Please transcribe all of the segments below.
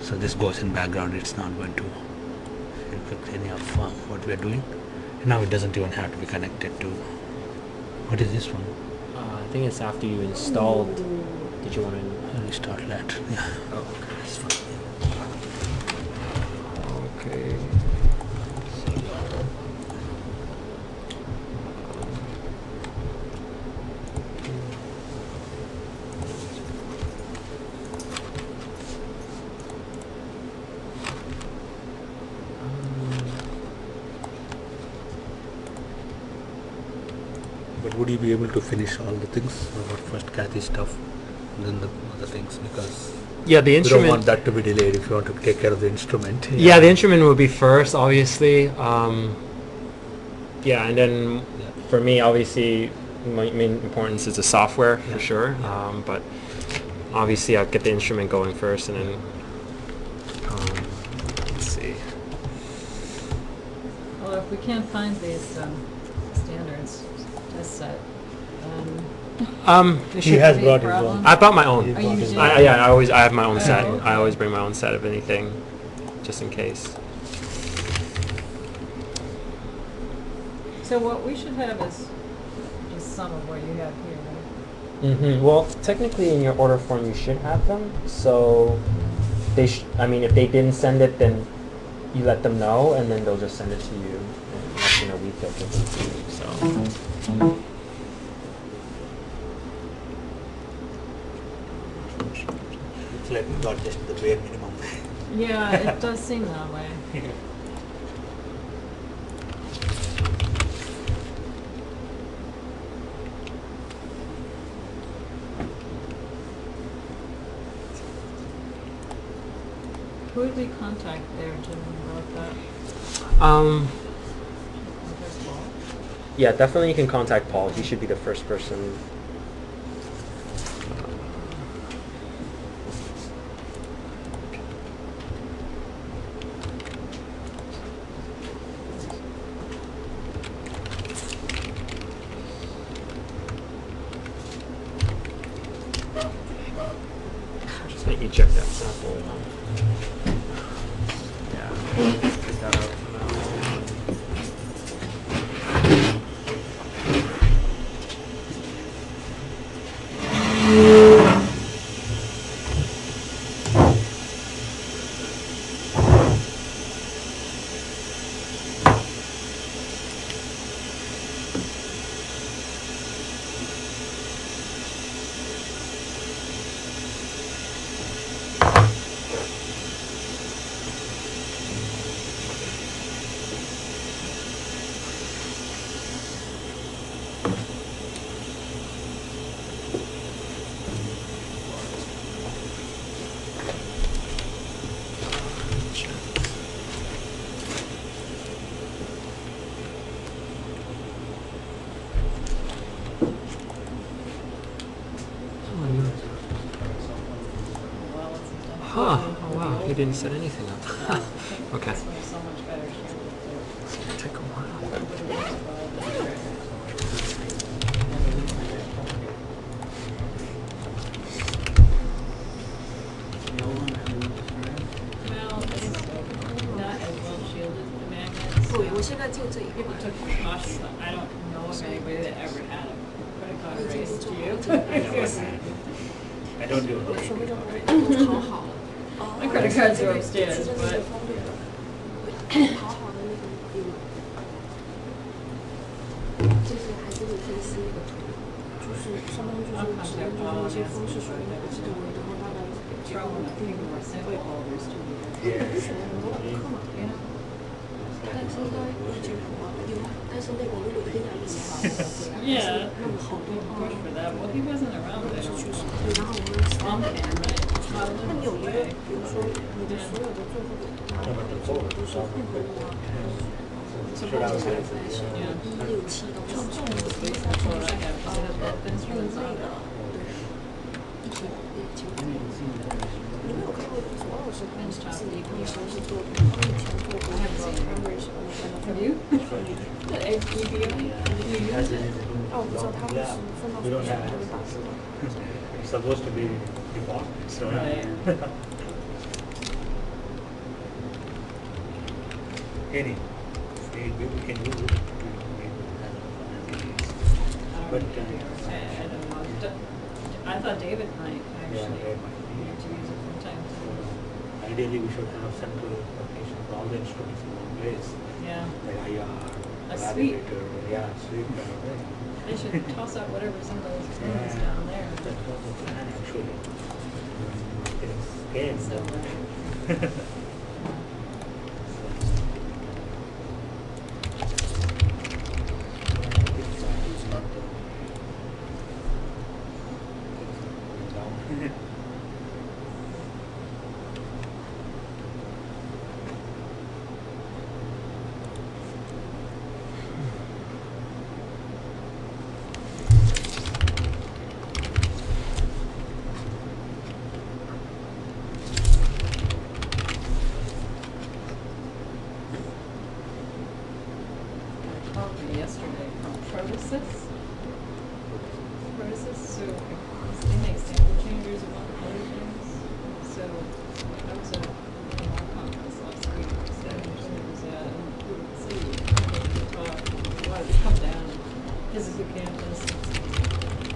So this goes in background. It's not going to affect any of what we are doing. Now it doesn't even have to be connected to. What is this one? I think it's after you installed. Did you want to Restart that? Yeah. Oh, okay. That's fine. Okay. But would you be able to finish all the things? Or what first Kathy stuff, and then the other things? Because Yeah, the we don't instrument. want that to be delayed if you want to take care of the instrument. Yeah, the instrument will be first, obviously. Yeah, and then Yeah. for me, obviously, my main importance is the software Yeah. for sure. Yeah. But obviously, I'll get the instrument going first, and then let's see. Well, if we can't find these standards test set, It He should- has Any brought his problem? own. I brought my own. He Oh, brought you his did? own. Yeah, I have my own set. Oh, okay. I always bring my own set of anything, just in case. so what we should have is just some of what you have here, right? Well, technically, in your order form, you should have them. So they I mean, if they didn't send it, then you let them know, and then they'll just send it to you. And like, in a week, they'll give them to you. So. It's like we got just the bare minimum. Yeah, it does seem that way. Who would we contact there, Jim, about that? Contact Paul? Yeah, definitely you can contact Paul. He should be the first person. Just make me check that sample. Yeah, get that out for now. Well, it's done. Huh. Oh wow, he didn't set anything up. Okay. This one's so much better. Take a while. Well, it's not as well shielded, the magnets. 对，我现在就这一 People 块。 took precautions, but I don't know of anybody that ever had a credit card raised to you. I don't do 我说那种都讨好了。 My credit cards are upstairs, 真的 but 是方便的，讨好的那种有，就是还是会分析那个图，就是相当于就是只能就是那些方式属于哪个季度为，然后大概这个 trouble not 定 paying 额 more sample holders to you. 选很多顾客嘛， Yeah. 但是应该有这个有，但是那个如果一定要一起发， Yeah. 那么好多 Push for that. Well, he wasn't around. I 是 don't 确实 know. 对，然后我们 Mom can, right? 那你有一个，比如说你的所有的最后的拿到的结果都是混合的话，最后的才是167到上重的，所以才 That's 是 what I have. Because it has both 另 instruments 类 on 的 it.，对，一体你没有看过所有是他们是你可以尝试做，帮你全做国内的 primary 什么的。 Have you? The HDPO? 啊，我不知道他会是分到什么时候会打字的。 It's supposed to be default, so Right. Any. We can use it. But, I don't know. I thought David might actually yeah, need to use it from time to time. ideally, we should have central location for all the instruments in one place. Yeah, Like IR, A suite. validator, yeah, suite kind of thing. they should toss out whatever's in those rooms Yeah, down there. That was the plan actually. Things came. So, I called me yesterday from Protasys. Protasys, so they make sample changers among other things. So I was at a conference last week, so it was at City. They wanted to come down, visit the campus,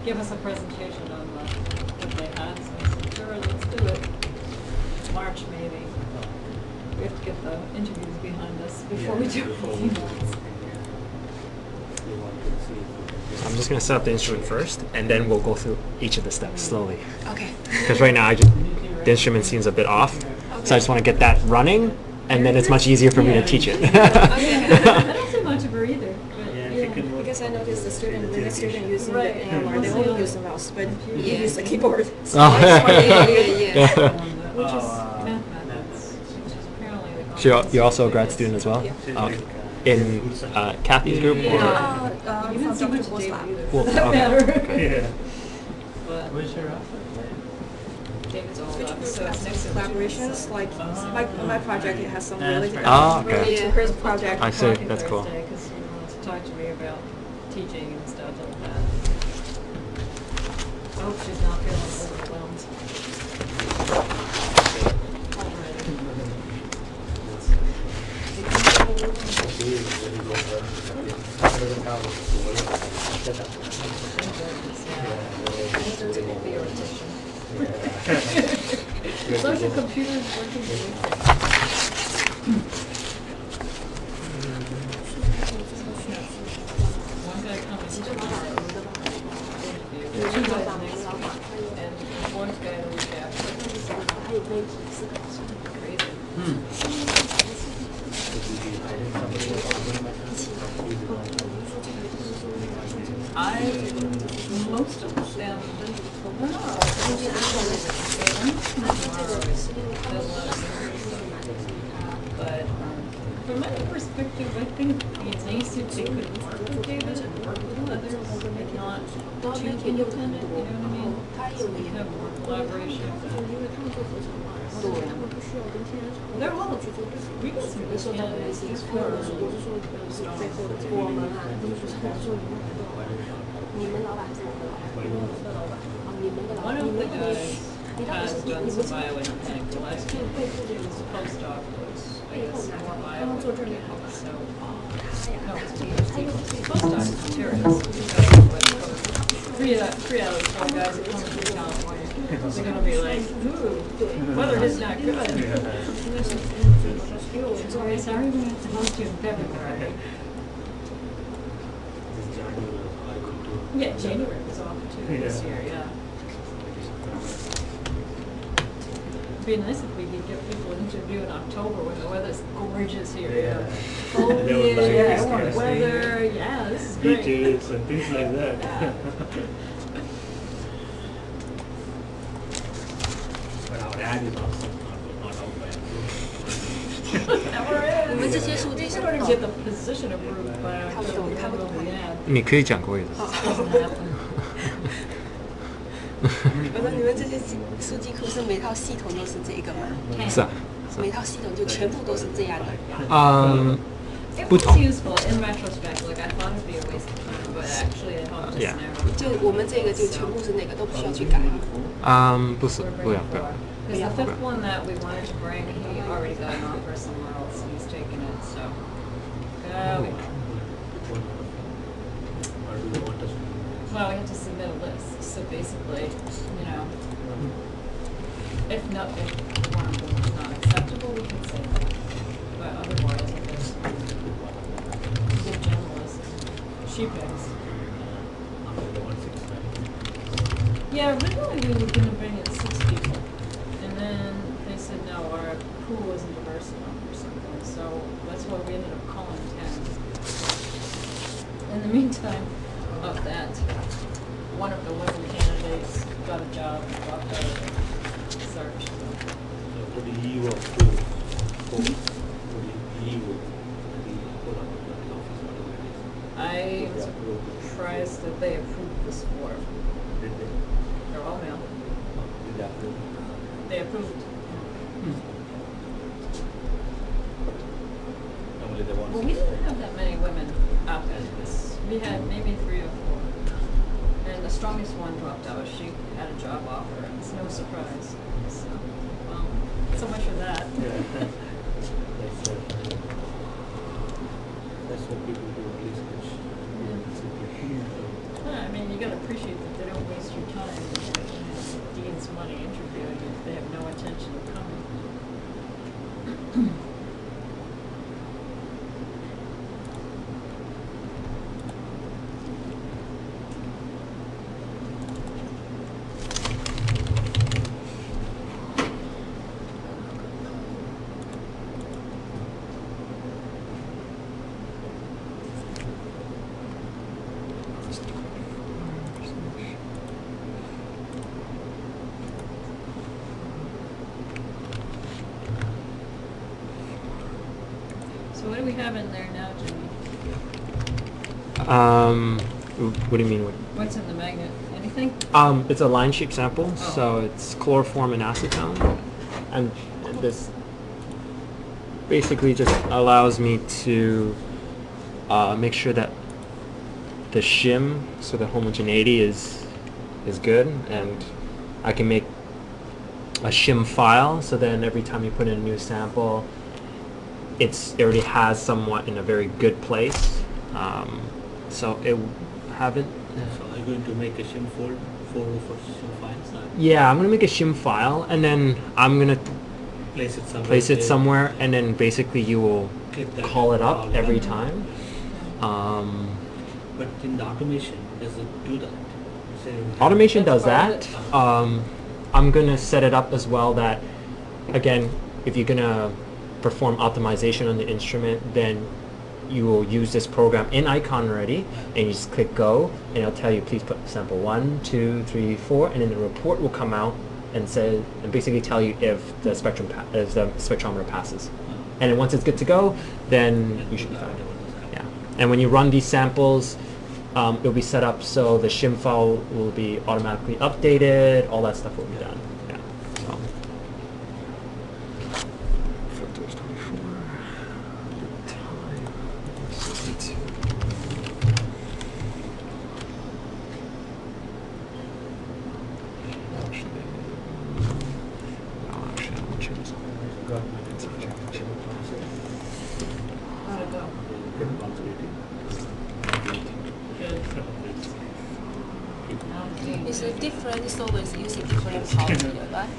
give us a presentation on what they had. So I said, sure, let's do it. March maybe. We have to get the interviews behind us before we do anything else. I'm just gonna set up the instrument first, and then we'll go through each of the steps slowly. Okay. Because right now, the instrument seems a bit off, so I just want to get that running, and then it's much easier for me to teach it. I don't see much of her either. But Yeah, yeah. she can work. Because I noticed the student, when the student using Right. the AMR, they won't use the mouse, but you use the keyboard. So Oh. it's more yeah. Which is Oh, mathematics, which is apparently the So you're also a grad student as well? Yeah. Oh, in Kathy's group? Or? You didn't see from much Dr. of David Boslap. either, Well, for that okay. matter. Yeah. But Where's your office? David's all Which about, group so has it's next some to collaborations, like my project, it has some related Ah, okay. related to her project. I see, that's cool. Because he wants to talk to me about teaching and stuff like that. I hope she's not feeling overwhelmed. Social computers working the One guy comes tomorrow, interview, two guys next week, and one guy the week after. Crazy. Most of them, but from my perspective, I think it'd be nice if they could work with David and work with others, and not too independent, you know what I mean? So we have more collaboration. They're all, we got some good candidates for one of the guys has done some bioengineering. The last two, his postdoc was, I guess, more bioengineering. So, no, it's PhD. Postdoc is materials. Three out of 4 guys that come from California, they're going to be like, ooh, weather is not good. Sorry, we're going to have to host you in February. Yeah, January was off too this year, yeah. It'd be nice if we could get people to interview in October when the weather's gorgeous here. Yeah. Oh, They would like yeah, this I want kind of weather, yeah, this is great. Beaches and things like that. But our dad is also not out by Never is. 我们这些数据 We 是 sort of get the position approved by October, we don't know the ad. 你可以讲国语的。 Doesn't happen. 我说你们这些数据库是每套系统都是这个吗？是啊，每套系统就全部都是这样的。It 不 was 同。 useful in retrospect, like I thought it'd be a waste of time, but actually it helped us Yeah. narrow. 就我们这个就全部是那个，都不需要去改。不是，不要。Because the fifth one that we wanted to bring, he already got an offer somewhere else, and he's taking it, so. Go. Or do you want us to? Well, we have to submit a list, so basically, you know, if one of them is not acceptable, we can say that. But otherwise, if there's a good generalist, she picks. They want 6, right? Yeah, originally we were gonna bring in 6 people, and then they said, no, our pool isn't diverse enough or something, so that's why we ended up calling 10. In the meantime of that, one of the women candidates got a job, dropped out of the search. So would you approve? Would you the whole office, whatever it is? I Would was you approve it? surprised that they approved this form. Did they? They're all male. Did they approve? They approved. Only the ones. Well, we didn't have that many women out there. We had maybe 3 or 4. And the strongest one dropped out. She had a job offer. It's no surprise. So, well, so much for that. That's what people do research. I mean, you gotta appreciate that they don't waste your time and Dean's money interviewing if they have no intention of coming. So what do we have in there now, Jimmy? What do you mean? What's in the magnet? Anything? It's a line sheet sample, so it's chloroform and acetone, and this basically just allows me to make sure that the shim, so the homogeneity is good, and I can make a shim file. So then every time you put in a new sample, it already has somewhat in a very good place. So it haven't. So are you going to make a shim folder for shim files? Or Yeah, I'm gonna make a shim file, and then I'm gonna place it somewhere. place it there? somewhere, and then basically you will Click that call it and up call it every up. time. But in the automation, does it do that? Say, Automation That's does part that. of I'm gonna set it up as well that, again, if you're gonna perform optimization on the instrument, then you will use this program in Icon already, and you just click go, and it'll tell you please put sample 1, 2, 3, 4, and then the report will come out and say and basically tell you if the spectrometer passes. And then once it's good to go, then you should be fine. Yeah. And when you run these samples, it'll be set up so the shim file will be automatically updated. All that stuff will be done. Yeah. So. Filters 24. Time 62. Actually, I will change something. How'd it go? Good. It's a different solvents using different powder, right?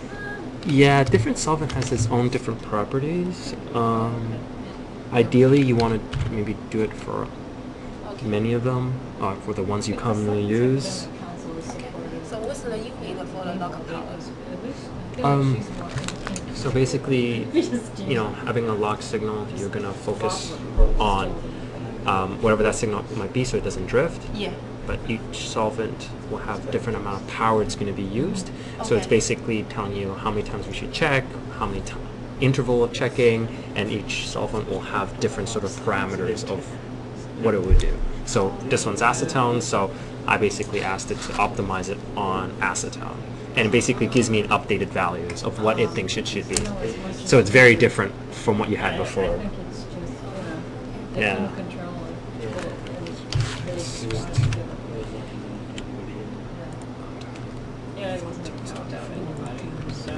Yeah, different solvent has its own different properties. Ideally, you want to maybe do it for Okay. many of them, for the ones you commonly use. Okay. So what's the unit for the local powder? So basically, you know, having a lock signal, you're gonna focus on whatever that signal might be, so it doesn't drift. Yeah. But each solvent will have different amount of power it's going to be used. So it's Okay. basically telling you how many times we should check, how many interval of checking, and each solvent will have different sort of parameters of what it would do. So this one's acetone, so I basically asked it to optimize it on acetone. And it basically gives me an updated values of what it thinks it should be. So it's very different from what you had I before. think it's just, they Yeah. couldn't control it. They just wanted to do it. Yeah, it wasn't gonna count out anybody, so.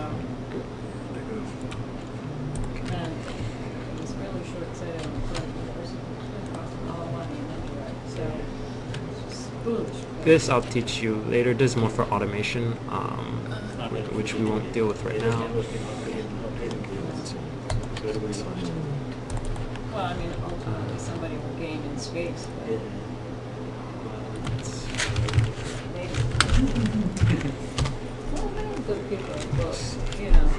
This I'll teach you later. This is more for automation, which we won't deal with right now. Well, I mean, ultimately somebody will gain in space, but maybe. Well, there are good people in books, you know.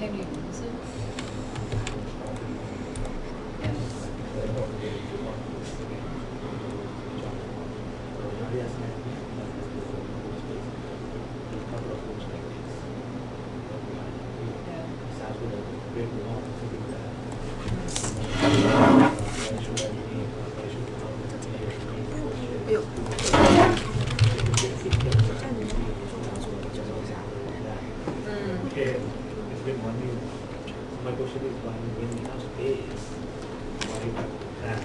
Can you use it? My question is why when we have space, why that?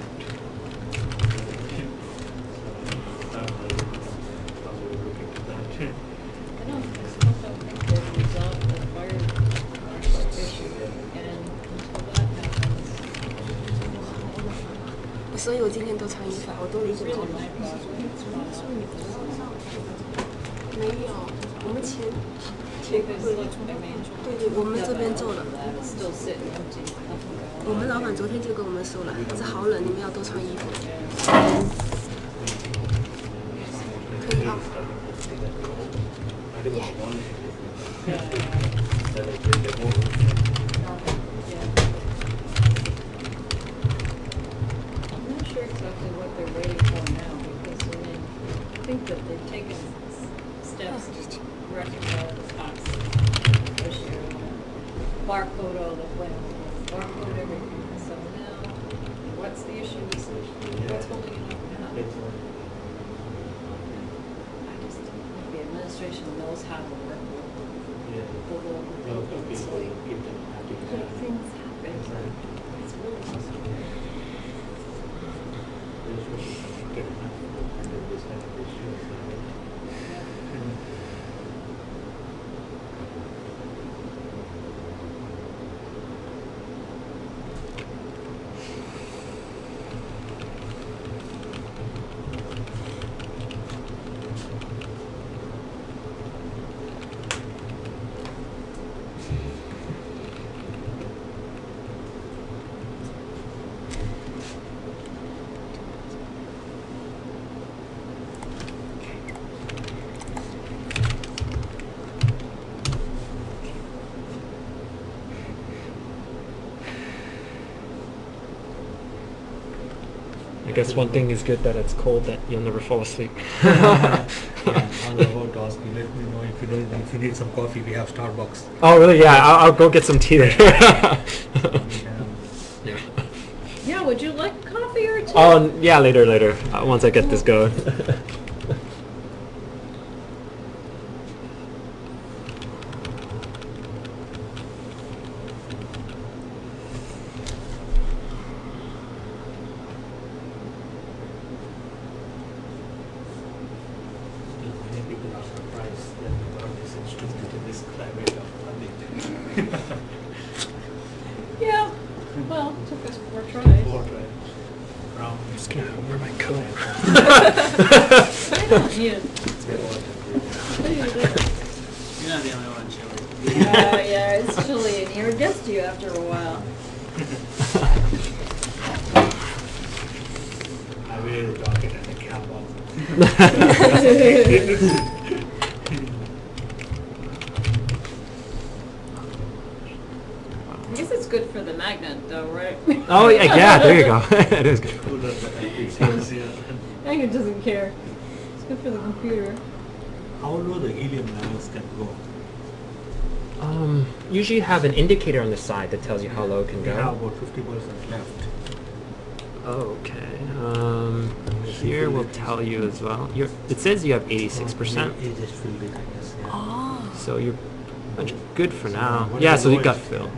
I don't think they've resolved the fire marshal issue, and until that happens, 所以我今天都穿衣服，我都理解 it's 过 really my problem. 没有，我们前 Because look, I mean, 对对，我们这边做了。 it's still sitting empty, nothing going 我 on. 们老板昨天就跟我们说了，这好冷，你们要多穿衣服。可以啊。I'm not sure exactly what they're waiting for now, because I mean, I think that they've taken steps to rectify the tax issue. Barcode all the way, barcode everything, so now, what's the issue, what's holding it up now? I just don't think the administration knows how to work with the local people, it's like, things happen, it's really frustrating. I guess one thing is good that it's cold that you'll never fall asleep. Yeah, I was about to ask you. Let me know if you need some coffee. We have Starbucks. Oh really? Yeah, I'll go get some tea there. Yeah. Yeah, would you like coffee or tea? Oh yeah, later. Once I get this going. Many people are surprised that we got this instrument in this climate of funding. Yeah, well, took us 4 tries. Brown. I'm just gonna wear my coat. I don't need it. You're not the only one, Shelley. Yeah, it's chilly and you're gets to you after a while. I wear a jacket and a cap on. I guess it's good for the magnet though, right? Oh yeah, there you go. It is good. Cooler than I yeah. Magnet doesn't care. It's good for the computer. How low the helium levels can go? Usually you have an indicator on the side that tells you how low it can We have go. about 50% left. Okay. Here will tell you as well. It says you have 86%. It just filled it, I guess. Yeah.哦， So you're pretty much good for now. What Yeah, is so the you got lowest? fill.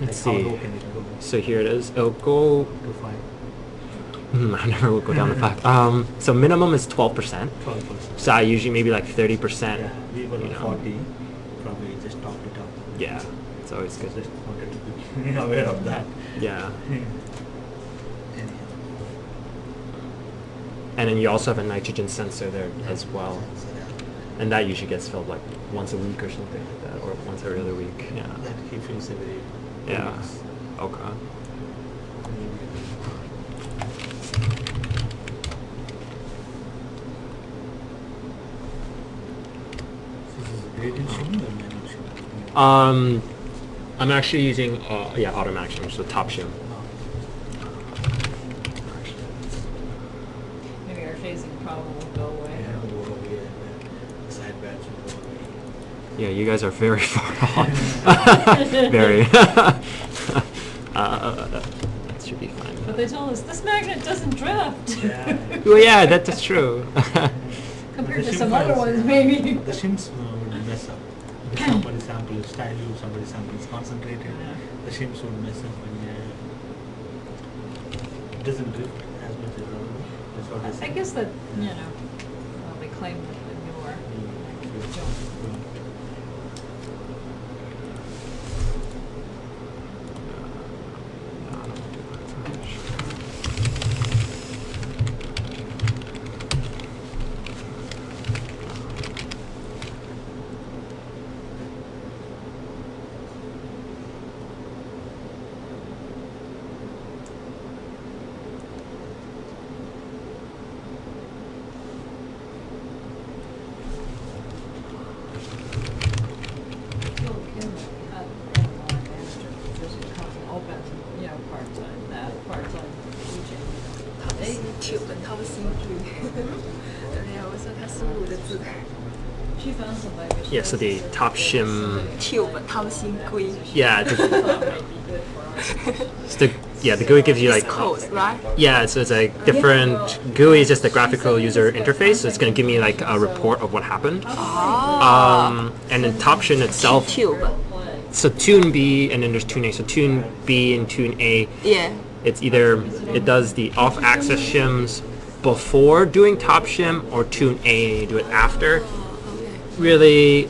Let's Like how see. low can it go? So here it is. It'll go To 5. I never would go down to 5. So minimum is 12%. 12%. So I usually maybe like 30%. Yeah, we were you on know. 40. Probably just topped it up. Yeah, it's always good. Just wanted to be aware of that. Yeah. Anyhow. And then you also have a nitrogen sensor there as well. So, And that usually gets filled like once a week or something like that, or once every other week. Yeah. that he feels every 2 Yeah. weeks. Okay. This is a gradient shim or manual shim? I'm actually using automatic shim, so top shim. Maybe our phasing problem will go away. Yeah, go away and side batch will go away. Yeah, you guys are very far off. Very. That should be fine. But they told us this magnet doesn't drift. Yeah. Well, yeah, that's true. Compared The to shim some other files, ones, maybe. The shims would mess up. If somebody's sample is dilute, somebody's sample is concentrated, Yeah. the shims would mess up and it doesn't drift as much as other. That's what I I said. guess that, well, they claim that the newer don't. Told Kim that we had a manager position coming open, part-time, that, part-time teaching. 他不是 tube，他不是 对呀，我说他是5个字 She found somebody. but she Yeah, so the said top that shim-，tube，他不是龟。 Yeah, she thought it might be good for us. It's the GUI gives you It's like close, right? yeah, so it's like different GUI is just the graphical user interface. So it's gonna give me like a report of what happened. And then Toption itself. Tube. So Tune B and then there's Tune A. So Tune B and Tune A. Yeah. It's either it does the off-axis shims before doing Top Shim or Tune A do it after. Really,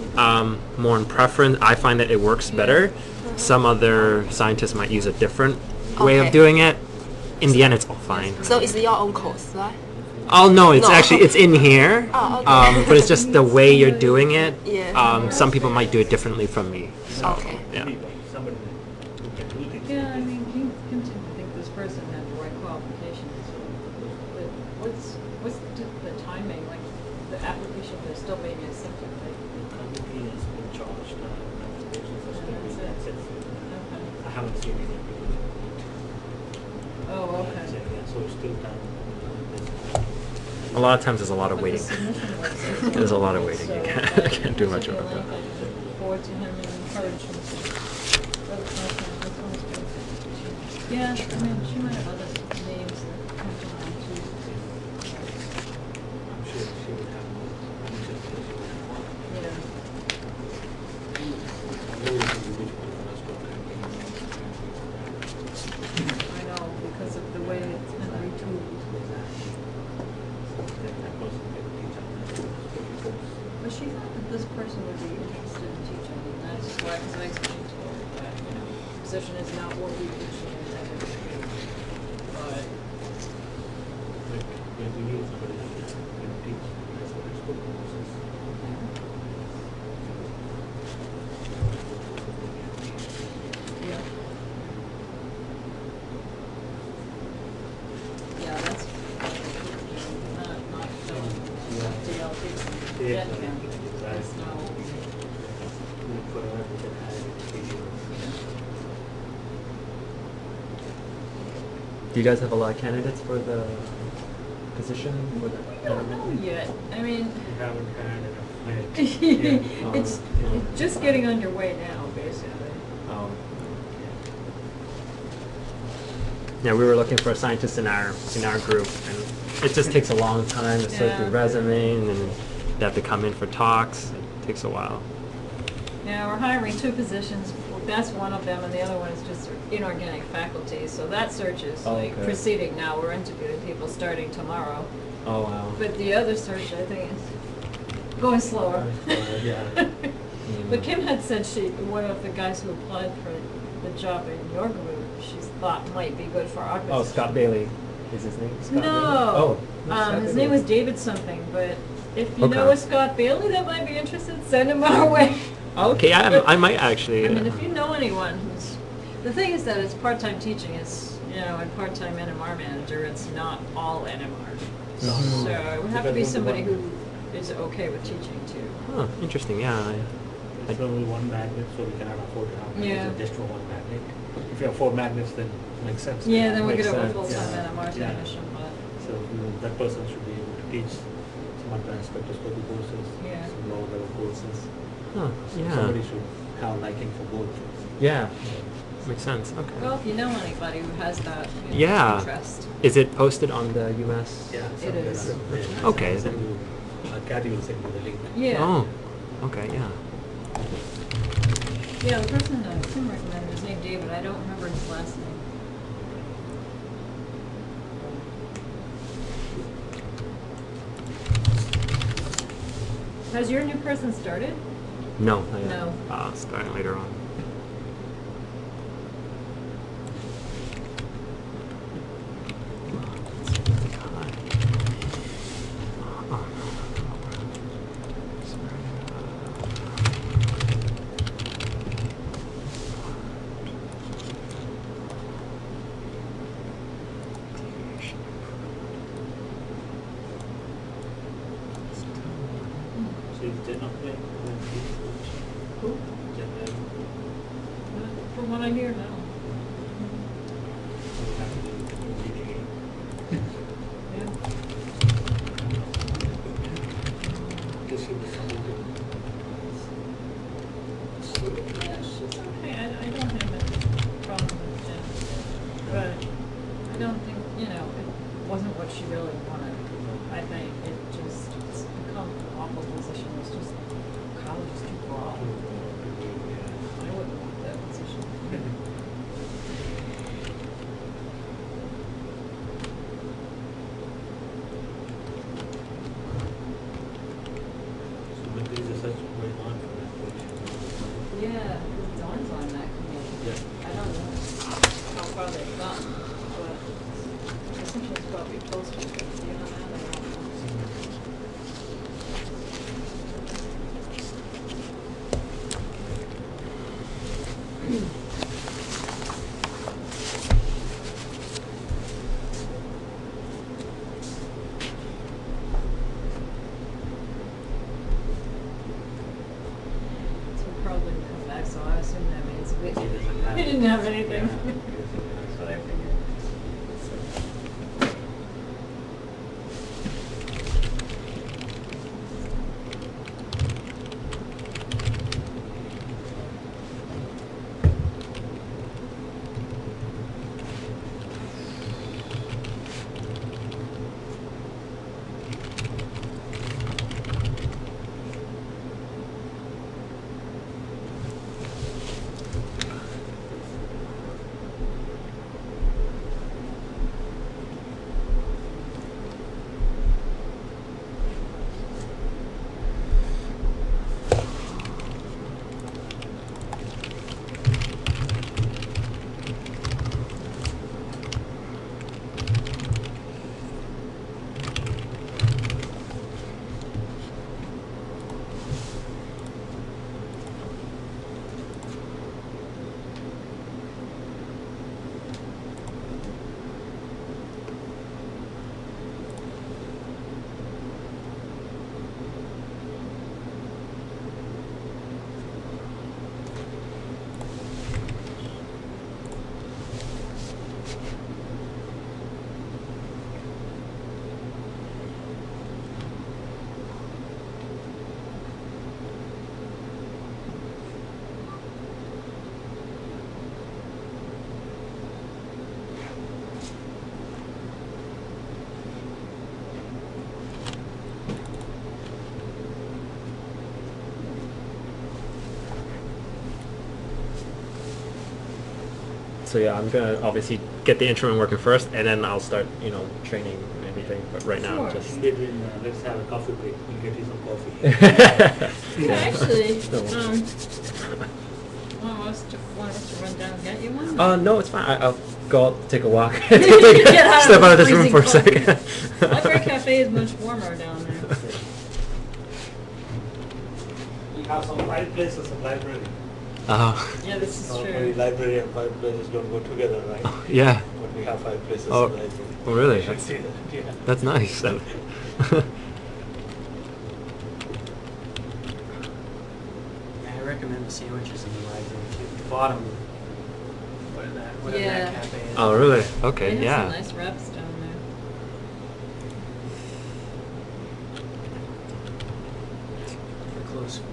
more in preference. I find that it works better. Some other scientists might use a different way of Okay. doing it. In the end, it's all fine. So it's your own course, right? Oh no, it's No. actually it's in here. Oh, okay. But it's just the way you're doing it. Yeah. Some people might do it differently from me. So, Okay. yeah. Somebody who can do things. Yeah, I mean, Kim seemed to think this person had the right qualifications. But what's the timing? Like, the application is still being accepted, right? The committee has been charged. Applications are still being That's it. accepted. Okay. I haven't seen any application. Oh, okay. So it's still time. A lot of times there's a lot of But the waiting. submission was There's a lot of waiting. You so, can't, can't do much send about the that. link, I just forward to him and encourage him to go to contact. That sounds good. Yeah, I mean, she might have other names that come to mind too. I'm sure she would have more. I'm sure she would have more. Yeah. I know which one of us got I know, because of the way it's been retooled. that person can teach us. But she thought that this person would be interested in teaching, and that's why, because I explained to her that, position is not what we originally intended to be. But, When we need somebody like that, we can teach. That's what it's called. yeah. Yeah, that's not DLT. Yeah. That's not what we need. For us, we can hire education. Do you guys have a lot of candidates for the position? We don't know yet. I mean, We haven't had enough. Yeah. it's just getting underway now, basically. Yeah, we were looking for a scientist in our group, and it just takes a long time to sort through Yeah. resume, and then they have to come in for talks. It takes a while. Yeah, we're hiring 2 positions. that's one of them, and the other one is just inorganic faculty. So that search is Oh, like okay. proceeding now. We're interviewing people starting tomorrow. Oh wow. But the other search, I think, is going slower. Yeah. But Kim had said one of the guys who applied for the job in your group, she thought might be good for our position. Oh, Scott Bailey is his name? Scott Bailey? No. Oh. Scott His Bailey. name was David something, but if you Okay. know a Scott Bailey that might be interested, send him our way. Okay, I might actually. I mean, if you know anyone who's, the thing is that it's part-time teaching, it's, and part-time NMR manager, it's not all NMR. Mhm. So it would have to be somebody who is okay with teaching too. Huh, interesting. Yeah. It's only one magnet, so we cannot afford to have Yeah. just for one magnet. If you have 4 magnets, then it makes sense. Yeah, then we Makes could have a sense. full-time Yeah. NMR Yeah. technician, but, So that person should be able to teach some advanced spectroscopy courses, Yeah. some lower level courses. Huh. Yeah. Somebody should have liking for both. Yeah. Makes sense. Okay. well, if you know anybody who has that Yeah. interest. Is it posted on the UMass? Yeah. It is. Okay. Send you, Kathy will send you the link. Yeah. Oh. Okay. Yeah. Yeah, the person Tim recommended was named David. I don't remember his last name. Has your new person started? No. Not yet. No. Starting later on. So it's 10 of them. Who? From what I hear, no. Yeah. Yeah, she's okay. I don't have a problem with Jen. But I don't think, it wasn't what she really wanted. I think it's become an awful position. It's just, college is too broad. I wouldn't want that position. So but there is a search going on for that position. Yeah, because Dawn's on that committee. Yeah. I don't know how far they've gotten, but I think she's probably posted it. You know, now they don't know. So we'll probably come back, so I assume that means we didn't have anything. That's what I figured. So yeah, I'm gonna obviously get the instrument working first, and then I'll start, training and everything. But right now, I'm Sure. just. In between, let's have a coffee break. We'll get you some coffee. Yeah, actually, No. want us to run down and get you one? No, it's fine. I'll go out, take a walk. Get out of Step the out of this room for a freezing second. Library Cafe is much warmer down there. We have some fireplaces in library. Yeah, this is Normally true. library and fireplaces don't go together, right? Yeah. But we have fireplaces Oh, in library. oh, really? You should see that, yeah. That's nice. Yeah, I recommend the sandwiches in the library too. The bottom, whatever Yeah. that cafe is. Oh, really? They Okay, have yeah. some nice reps down there. For close food.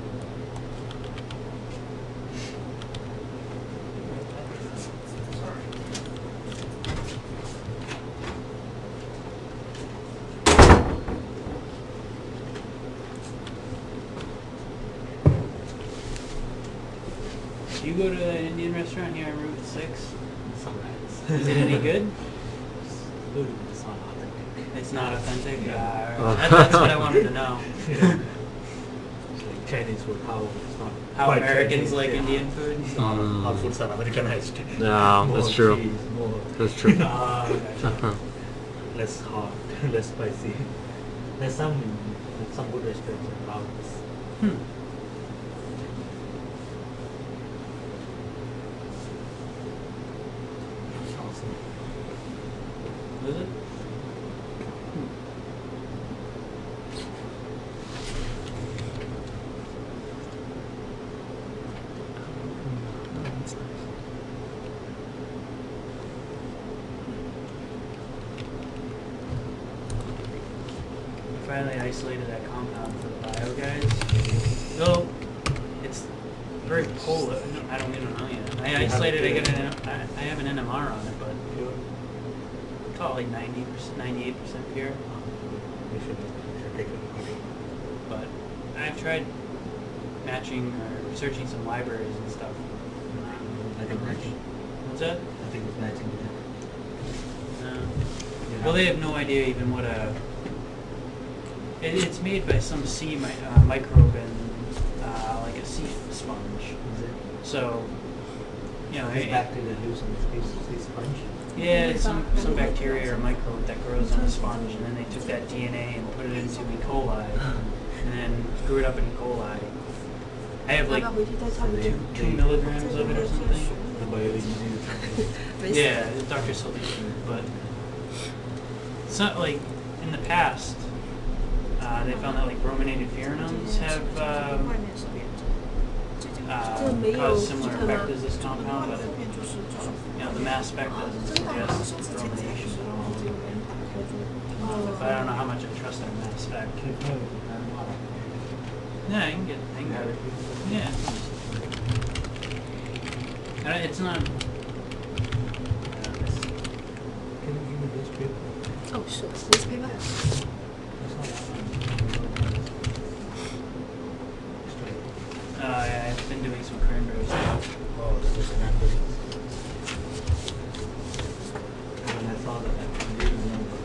Do you go to an Indian restaurant here on Route 6? Sometimes. Is it any good? Good, it's not authentic. It's not authentic? Yeah. That's what I wanted to know. Yeah. It's like Chinese food, how it's not How quite Americans Chinese, like yeah. Indian food? It's not, Mm. our foods are Americanized. No, More that's true. cheese, more That's true. Ah, gotcha. less hot, less spicy. There's some good restaurants around this. Hmm. Awesome. Was it? I finally isolated that compound for the bio guys. No, it's very polar. I don't know yet. I isolated it. I have an NMR on it, but it's all like 90%, 98% pure. You should take a look at it. But I've tried matching or searching some libraries and stuff. I think matching. What's that? I think it's matching with that. No. Well, they have no idea even what a. It's made by some sea microbe and like a sea sponge. Is it? So, This bacteria lives on this sponge. yeah, it's some bacteria or microbe that grows on a sponge, and then they took that DNA and put it into E. coli, and then grew it up in E. coli. I have like 2 milligrams of it or something. The biology is Yeah, Dr. Solution, but it's not like in the past. They found that like brominated furanones have caused similar effect as this compound, but the mass spec doesn't suggest bromination at all. But I don't know how much I trust our mass spec. Yeah, I can get it. Yeah. It's not. Can you give me this paper? Oh, sure. This paper. Yeah, I've been doing some cranberry stuff. Oh, this is an apple. When I saw that, I didn't remember.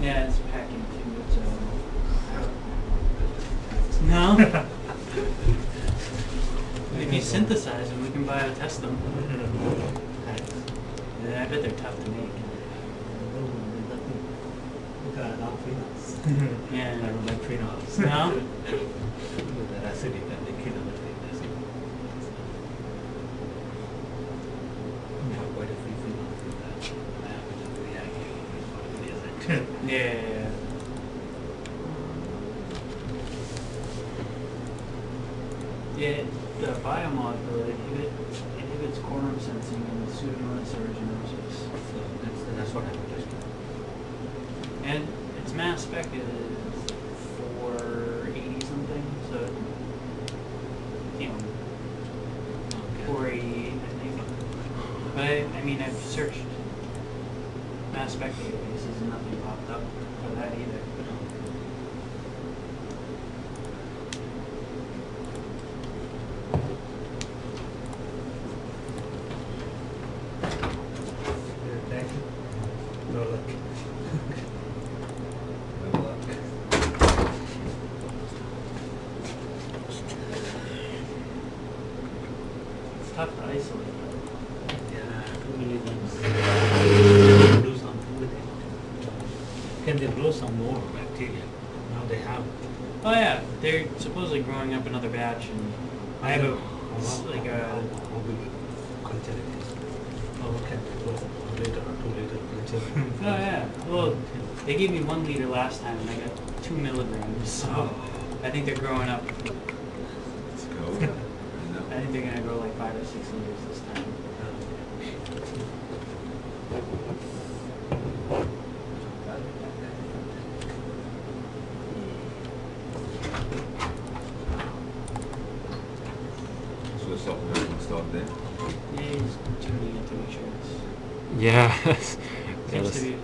Yeah, it's packing too. So. No. If you synthesize them, we can biotest them. Yeah, I bet they're tough to make. Yeah. I don't like phenols. No? With that acidic and they kill everything. We have quite a few phenols in that. I have to react. Yeah. Yeah, the biomolecule inhibits quorum sensing in Pseudomonas aeruginosus. So that's what happened. And its mass spec is 480 something, so 488 I think. But I mean I've searched mass spec databases and nothing popped up for that either. tough to isolate. Yeah. Too many things. They need to do something with it. Can they grow some more bacteria? Now they have. Oh yeah, they're supposedly growing up another batch, and I have a like a. How big culture it is? Oh, can they grow 1 liter or 2 liter culture? Oh yeah. Well, they gave me 1 liter last time, and I got 2 milligrams. So I think they're growing up. Let's go. I think they're gonna grow like 5 or 6 liters this time. So the software is installed there. Yeah, he's tuning it to make sure it's. Yeah. Yeah, Seems to be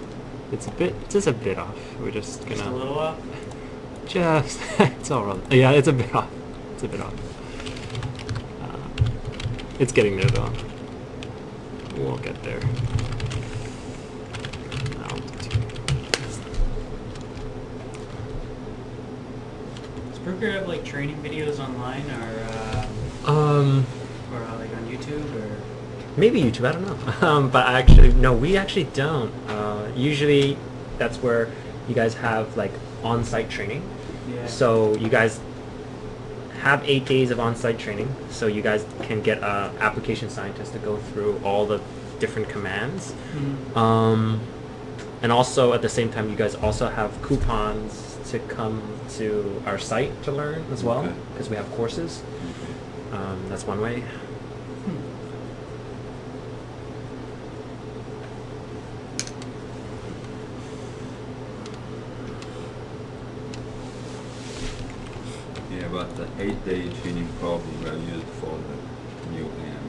it's a bit, just a bit off. We're just just a gonna little off. just. It's all right. Yeah, it's a bit off. It's a bit off. It's getting there though. We'll get there. Does Brooker have like training videos online or like on YouTube or? Maybe YouTube, I don't know. But actually, no, we actually don't. Usually, that's where you guys have like on-site training. Yeah. So you guys have 8 days of on-site training. So you guys can get a application scientist to go through all the different commands. Mhm. And also at the same time, you guys also have coupons to come to our site to learn as well, Okay. because we have courses. That's one way. Yeah, but the 8-day training probably will use for the new AM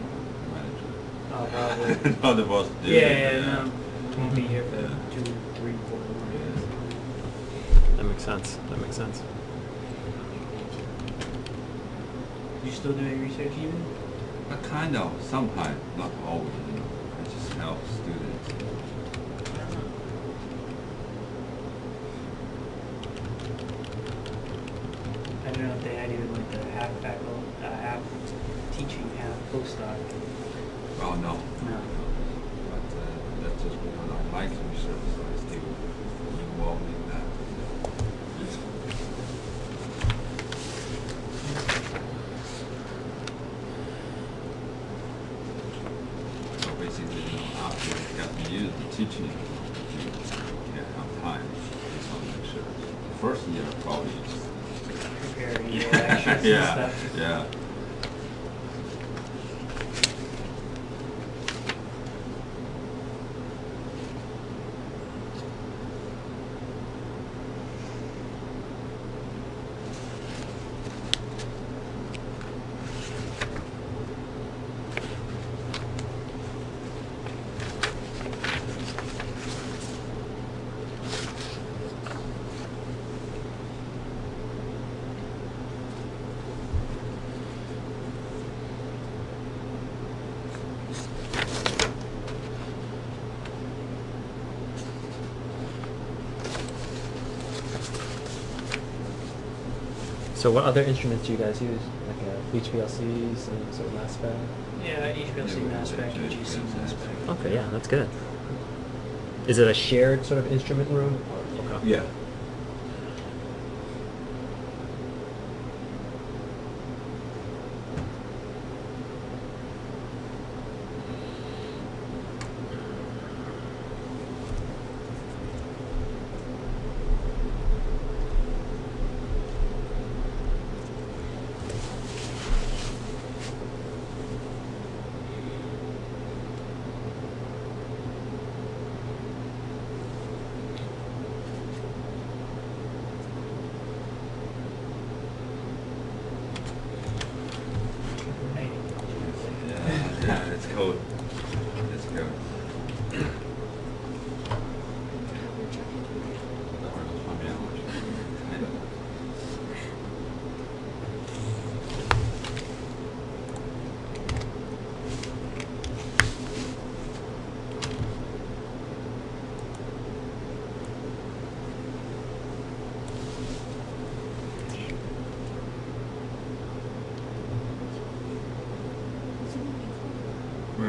manager. Oh, probably. Not the boss. Yeah, no, won't be here for Yeah. 2, 3, 4 more Yeah. days. That makes sense. That makes sense. You still doing research even? Kind of, sometimes, not always, you know. I just help students. I don't know if they had even like the half teaching, half postdoc. Well, no. No. But that's just because I like research, so I still involved in that. So basically, you know, after you got used to teaching, you can't have time to some research. The first year probably just Preparing your lectures yeah, and stuff. yeah. So what other instruments do you guys use? Like HPLCs and sort of mass spec? Yeah, HPLC Yeah, mass spec, yeah, UGC yeah, mass spec. Okay, yeah, that's good. Is it a shared sort of instrument room? Or, okay. Yeah.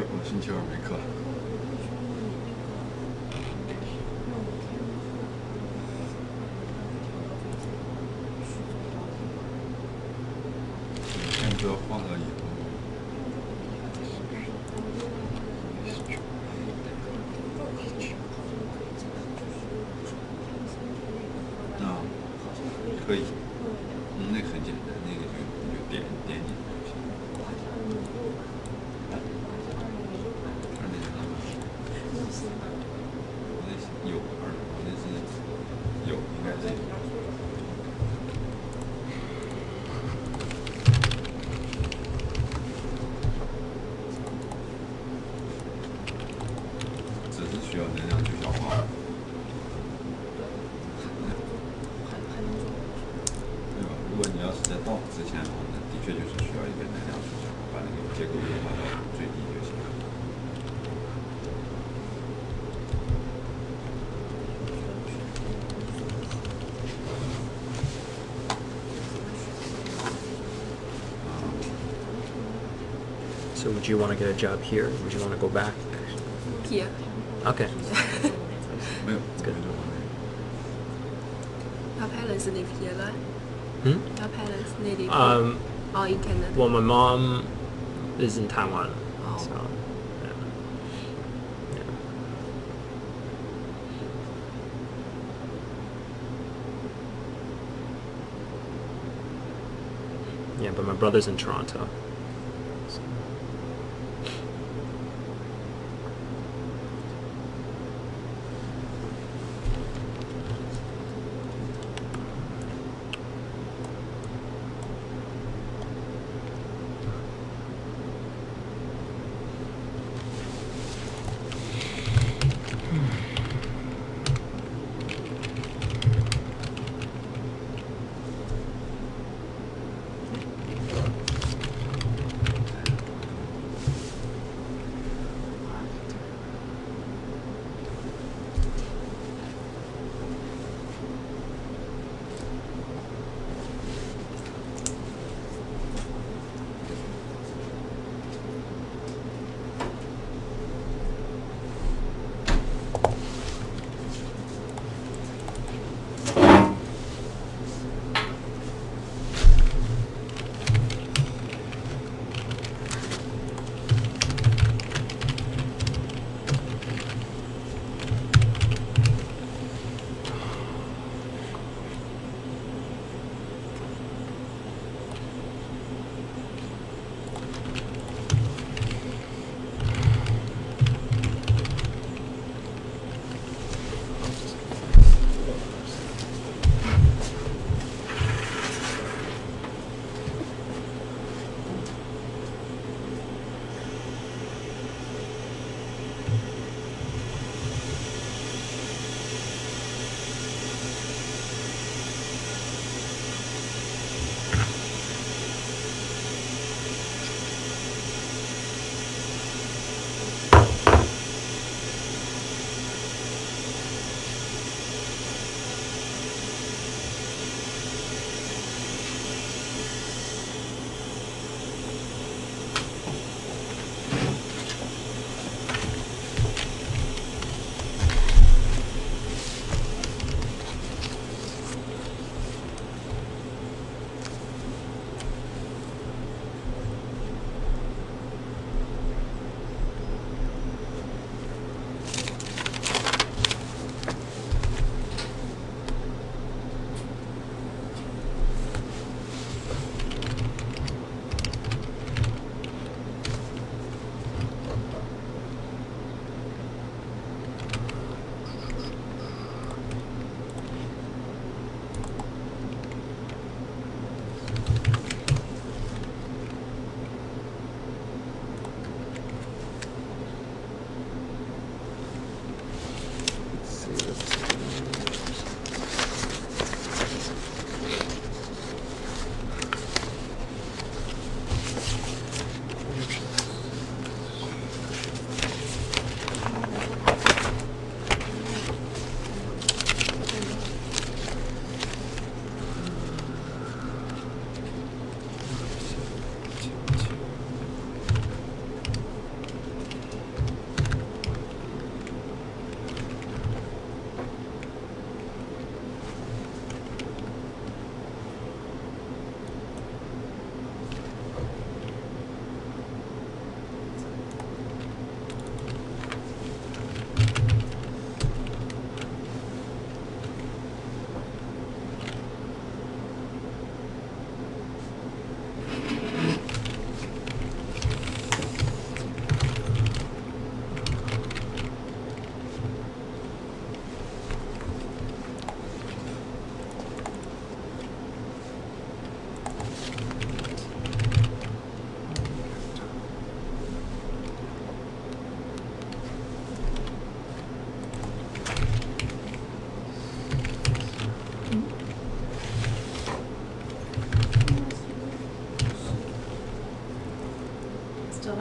我星期二没课。天哥换了以后。啊，可以。那个很简单，那个就点进去就行。二那个那有二，那是有，应该是有。只是需要能量去消化。对吧？如果你要是在到之前的话，那的确就是需要一个能量去消化，把那个结构优化到最低就行了。So would you want to get a job here? Would you want to go back? Here. Okay. 没有， good. Your parents live here, right? Hmm? Your parents they live here or in Canada? Well, my mom is in Taiwan. Oh. So, yeah, but my brother's in Toronto. So.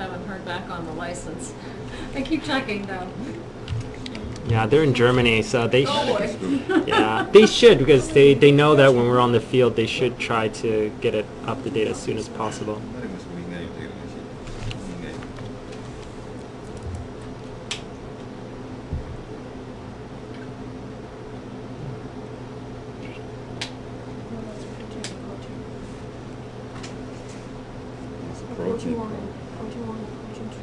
haven't heard back on the license. I keep checking though. Yeah, they're in Germany, so they. Oh boy. Yeah, they should because they know that when we're on the field, they should try to get it up to date as soon as possible. Protein 1, protein 1, protein 2.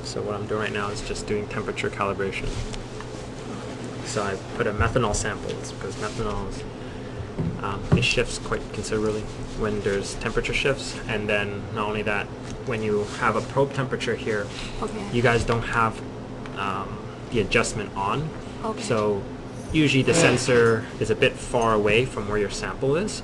So what I'm doing right now is just doing temperature calibration. So I put a methanol sample because methanol is, it shifts quite considerably when there's temperature shifts, and then not only that, when you have a probe temperature here, Okay. you guys don't have the adjustment on. Okay. So usually the sensor is a bit far away from where your sample is.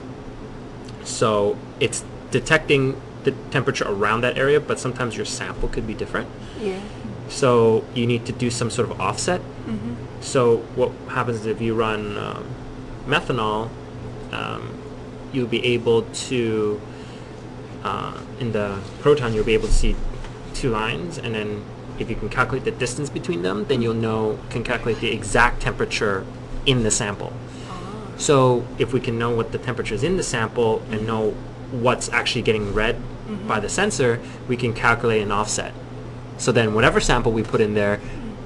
So it's detecting the temperature around that area, but sometimes your sample could be different. Yeah. So you need to do some sort of offset. Mm-hmm. So what happens is if you run methanol, you'll be able to, in the proton, you'll be able to see two lines, and then if you can calculate the distance between them, then you'll can calculate the exact temperature in the sample. So if we can know what the temperature is in the sample and know what's actually getting read by the sensor, we can calculate an offset. So then whatever sample we put in there,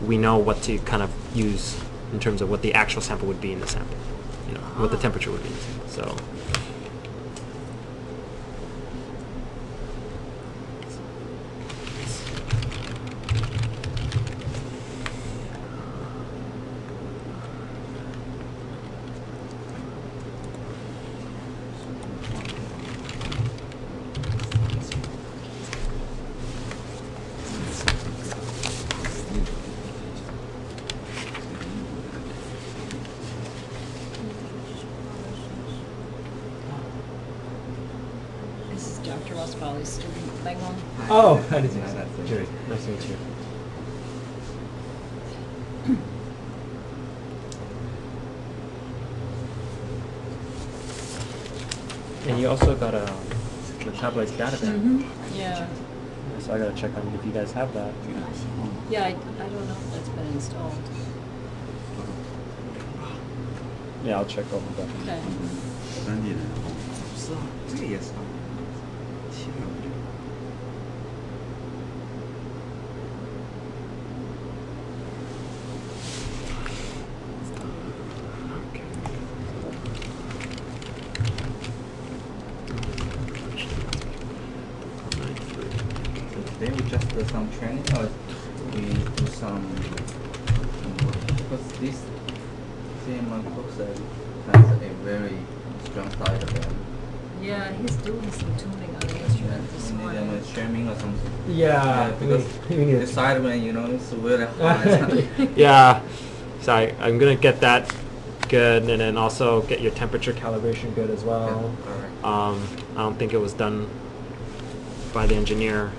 we know what to kind of use in terms of what the actual sample would be in the sample, you know, what the temperature would be. So. This is Dr. Rospali's student, Megan. Oh, that is Jerry. Nice to meet you. And you also got a metabolite database. Yeah. So I gotta check on if you guys have that. Yeah, I don't know if that's been installed. Yeah, I'll check over that. Okay. 3D 的，是啊，这个也是啊，奇怪，我觉得。Today we just do some training, or we do some because this CMR oxide has a very strong side of them. Yeah, he's doing some tuning on the instrument this We need them morning. with trimming or something. Yeah, because we need the to- side one, you know, it's really hard. Yeah, so I'm gonna get that good, and then also get your temperature calibration good as well. Alright. I don't think it was done by the engineer.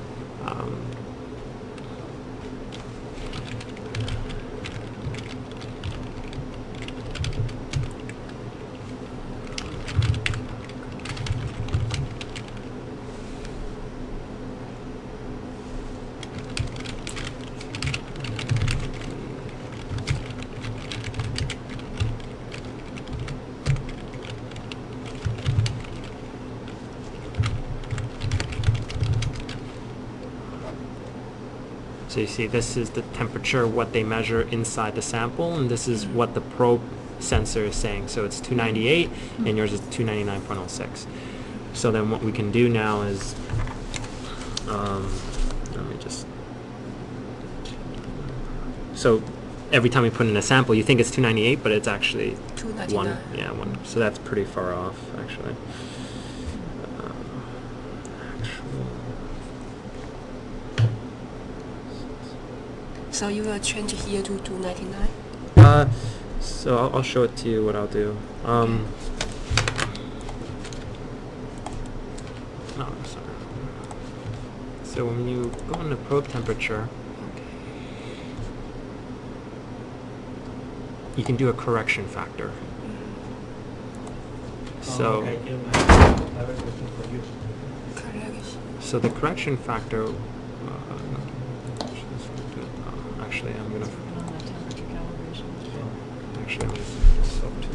So you see, this is the temperature, what they measure inside the sample, and this is what the probe sensor is saying. So it's 298, and yours is 299.06. So then what we can do now is, let me just, so every time we put in a sample, you think it's 298, but it's actually 299. one. So that's pretty far off, actually. So you will change here to 299? So I'll show it to you what I'll do. Oh, sorry. So when you go into probe temperature, you can do a correction factor. So, I have a question for you. Correct. so the correction factor. Actually, I'm gonna. Put on that temperature calibration. Actually, I'm gonna put this up too.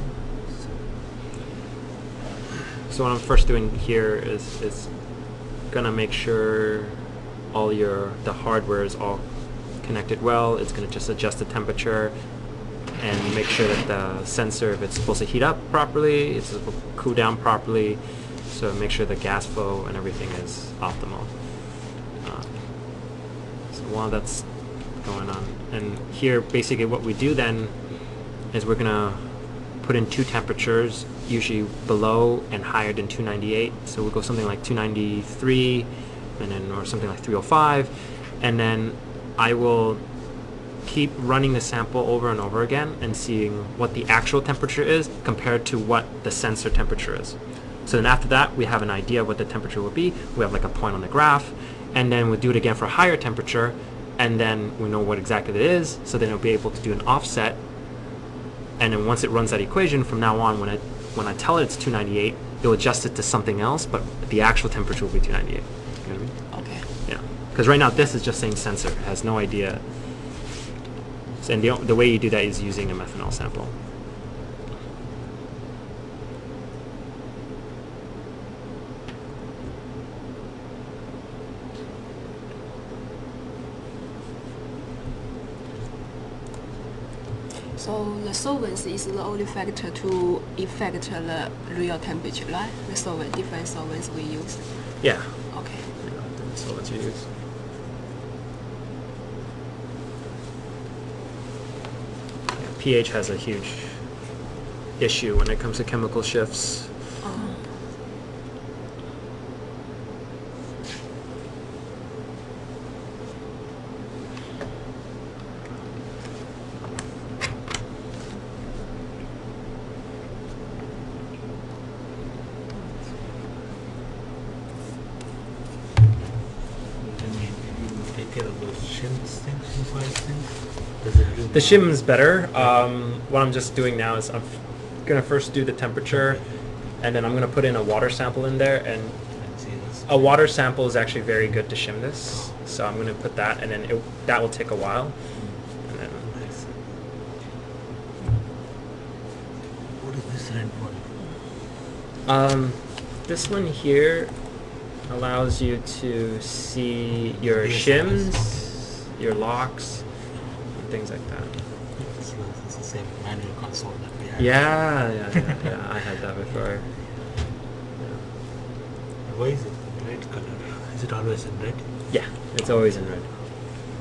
So what I'm first doing here is gonna make sure all the hardware is all connected well. It's gonna just adjust the temperature and make sure that the sensor, if it's supposed to heat up properly, it's supposed to cool down properly. So make sure the gas flow and everything is optimal. So while that's going on, and here basically what we do then is we're gonna put in two temperatures, usually below and higher than 298. So we'll go something like 293, and then or something like 305, and then I will keep running the sample over and over again and seeing what the actual temperature is compared to what the sensor temperature is. So then after that, we have an idea of what the temperature will be. We have like a point on the graph, and then we'll do it again for a higher temperature, and then we know what exactly it is. So then it'll be able to do an offset, and then once it runs that equation, from now on, when I tell it it's 298, it'll adjust it to something else, but the actual temperature will be 298. You know what I mean? Okay. Yeah. Because right now this is just saying sensor. It has no idea. So, and the way you do that is using a methanol sample. So the solvent is the only factor to affect the real temperature, right? The solvent, different solvents we use. Yeah. Okay. That's all that you use. pH has a huge issue when it comes to chemical shifts. Then you take care of those shims things, inquiries things. Does it do The shim is better. What I'm just doing now is I'm gonna first do the temperature, and then I'm gonna put in a water sample in there, and a water sample is actually very good to shim this. So I'm gonna put that, and then that will take a while. And then Nice. What is this red one? this one here allows you to see your Yes, shims, your locks, and things like that. It's the same manual console that we had. Yeah, I had that before. Why is it red color? Is it always in red? Yeah, it's always in red.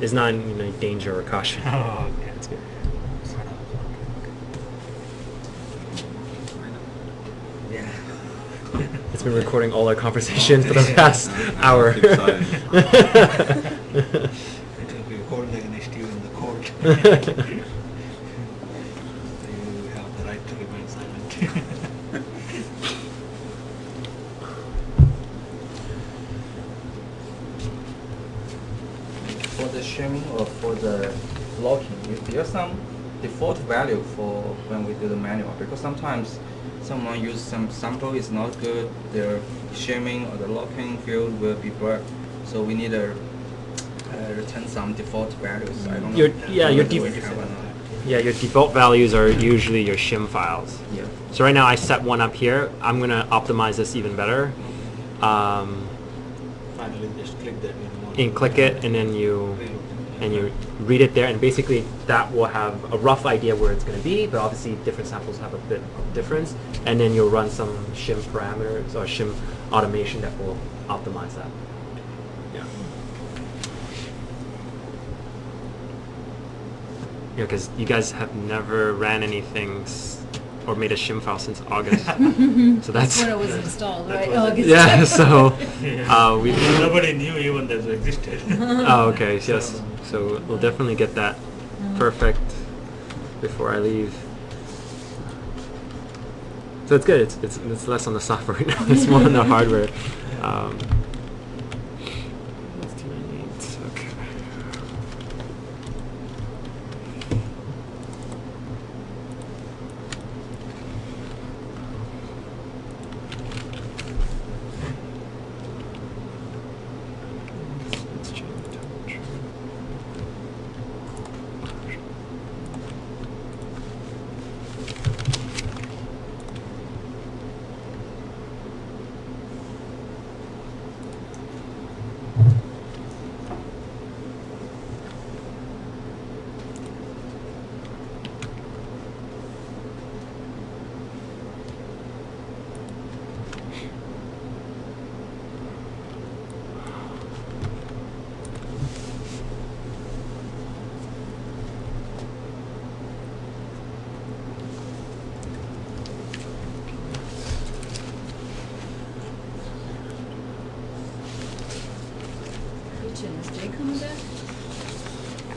It's not in any danger or caution. Oh, okay. That's good. Yeah. It's been recording all our conversations for the past hour. Keep silent. It will be hold against you in the court. You have the right to remain for the shimming or for the locking, there's some default value for when we do the manual, because sometimes someone use some sample is not good, their shimming or the locking field will be black. So we need to return some default values. I don't know. Your whether we default. have or not. Yeah, your default values are usually your shim files. Yeah. So right now I set one up here. I'm gonna optimize this even better. Finally, just click that And click it, and then you read it there, and basically that will have a rough idea where it's going to be, but obviously different samples have a bit of difference, and then you'll run some shim parameters or shim automation that will optimize that. Yeah. Yeah, because you guys have never ran anything or made a shim file since August, so that's when it was installed, right? That was August. yeah. So we. Nobody knew even that existed. Oh, okay. Yes. So we'll definitely get that perfect before I leave. So it's good. It's less on the software right now. It's more on the hardware. Let's do my needs. Okay. Let's change the temperature. Is Jay coming back?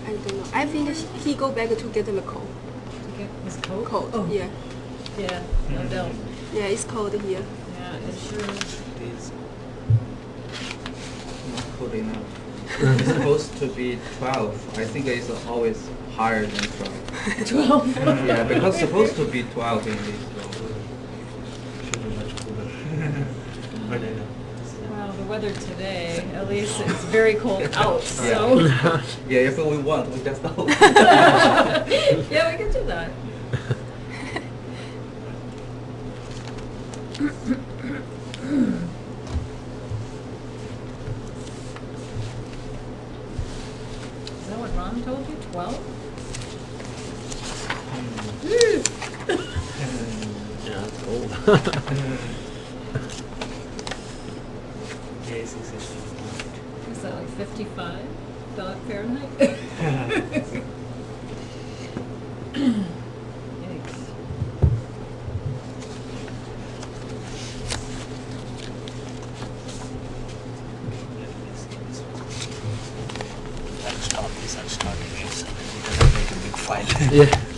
I don't know. I think he go back to get the cold. To get his coat? Cold. Oh, Yeah. yeah, no doubt. Yeah, it's cold here. Yeah, it sure is. It is not cool enough. It's supposed to be 12. I think it's always higher than 12. 12. Yeah, because it's supposed to be 12 in this room. Should be much cooler. But I know. Wow, the weather today, at least it's very cold out, so. Yeah, if we want, we just go. Yeah, we can do that. Is that what Ron told you? 12? Yeah, it's cold. Yes, it's Is that like 55 Fahrenheit? Yikes. I'll stop this. I'll start this. It doesn't make a big file. Yeah.